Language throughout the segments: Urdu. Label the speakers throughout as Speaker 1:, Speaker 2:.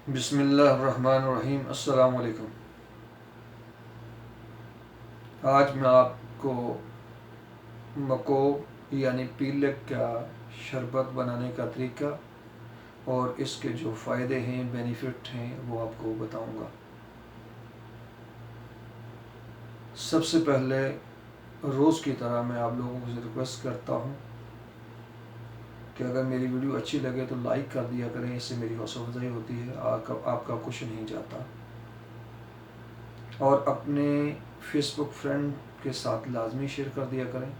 Speaker 1: بسم اللہ الرحمن الرحیم۔ السلام علیکم۔ آج میں آپ کو مکو یعنی پیلک کا شربت بنانے کا طریقہ اور اس کے جو فائدے ہیں، بینیفٹ ہیں، وہ آپ کو بتاؤں گا۔ سب سے پہلے روز کی طرح میں آپ لوگوں سے ریکویسٹ کرتا ہوں کہ اگر میری ویڈیو اچھی لگے تو لائک کر دیا کریں، اس سے میری حوصلہ افزائی ہوتی ہے، آپ کا کچھ نہیں جاتا۔ اور اپنے فیس بک فرینڈ کے ساتھ لازمی شیئر کر دیا کریں،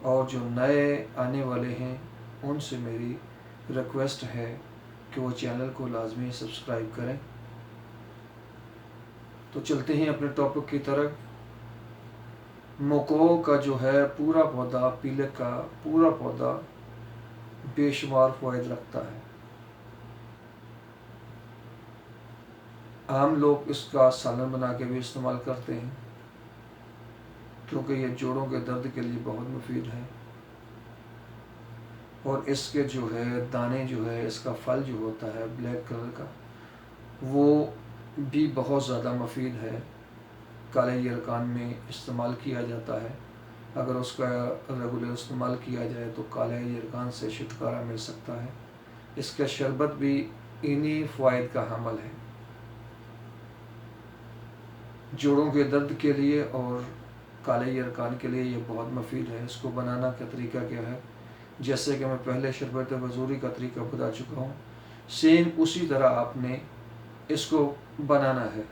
Speaker 1: اور جو نئے آنے والے ہیں ان سے میری ریکویسٹ ہے کہ وہ چینل کو لازمی سبسکرائب کریں۔ تو چلتے ہیں اپنے ٹاپک کی طرف۔ مکو کا جو ہے پورا پودا، پیلک کا پورا پودا بے شمار فوائد رکھتا ہے۔ عام لوگ اس کا سالن بنا کے بھی استعمال کرتے ہیں، کیونکہ یہ جوڑوں کے درد کے لیے بہت مفید ہے، اور اس کے جو ہے دانے جو ہے، اس کا پھل جو ہوتا ہے بلیک کلر کا، وہ بھی بہت زیادہ مفید ہے۔ کالے یرکان میں استعمال کیا جاتا ہے۔ اگر اس کا ریگولر استعمال کیا جائے تو کالے یرکان سے چھٹکارا مل سکتا ہے۔ اس کا شربت بھی انہی فوائد کا حامل ہے۔ جوڑوں کے درد کے لیے اور کالے یرکان کے لیے یہ بہت مفید ہے۔ اس کو بنانا کا طریقہ کیا ہے، جیسے کہ میں پہلے شربت بزوری کا طریقہ بتا چکا ہوں، سیم اسی طرح آپ نے اس کو بنانا ہے،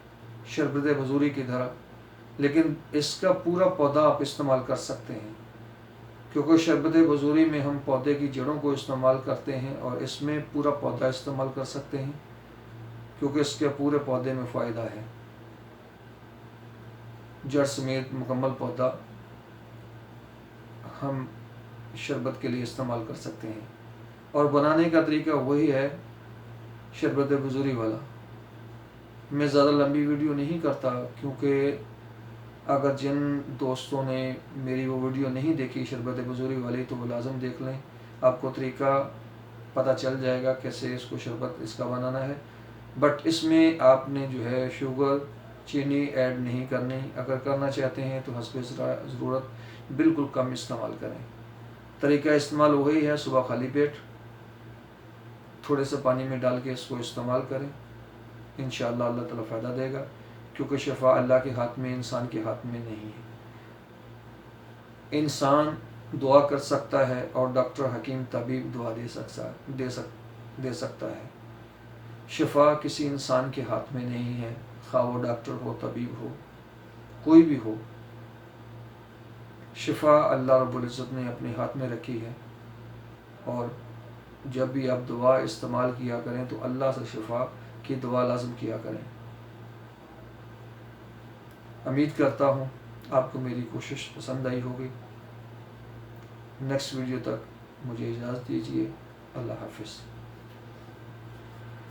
Speaker 1: شربت بزوری کی طرح، لیکن اس کا پورا پودا آپ استعمال کر سکتے ہیں، کیونکہ شربت بزوری میں ہم پودے کی جڑوں کو استعمال کرتے ہیں، اور اس میں پورا پودا استعمال کر سکتے ہیں، کیونکہ اس کے پورے پودے میں فائدہ ہے۔ جڑ سمیت مکمل پودا ہم شربت کے لیے استعمال کر سکتے ہیں، اور بنانے کا طریقہ وہی ہے شربت بزوری والا۔ میں زیادہ لمبی ویڈیو نہیں کرتا، کیونکہ اگر جن دوستوں نے میری وہ ویڈیو نہیں دیکھی شربت بزوری والی تو وہ لازم دیکھ لیں، آپ کو طریقہ پتہ چل جائے گا کیسے اس کو شربت اس کا بنانا ہے۔ بٹ اس میں آپ نے جو ہے شوگر، چینی ایڈ نہیں کرنی۔ اگر کرنا چاہتے ہیں تو حسب ضرورت بالکل کم استعمال کریں۔ طریقہ استعمال وہی ہے، صبح خالی پیٹ تھوڑے سے پانی میں ڈال کے اس کو استعمال کریں، انشاءاللہ اللہ تعالیٰ فائدہ دے گا، کیونکہ شفا اللہ کے ہاتھ میں، انسان کے ہاتھ میں نہیں ہے۔ انسان دعا کر سکتا ہے اور ڈاکٹر حکیم طبیب دعا دے سکتا ہے۔ شفا کسی انسان کے ہاتھ میں نہیں ہے، خواہ وہ ڈاکٹر ہو، طبیب ہو، کوئی بھی ہو۔ شفا اللہ رب العزت نے اپنے ہاتھ میں رکھی ہے، اور جب بھی آپ دعا استعمال کیا کریں تو اللہ سے شفا کی دعا لازم کیا کریں۔ امید کرتا ہوں آپ کو میری کوشش پسند آئی ہوگی۔ نیکسٹ ویڈیو تک مجھے اجازت دیجیے۔ اللہ حافظ۔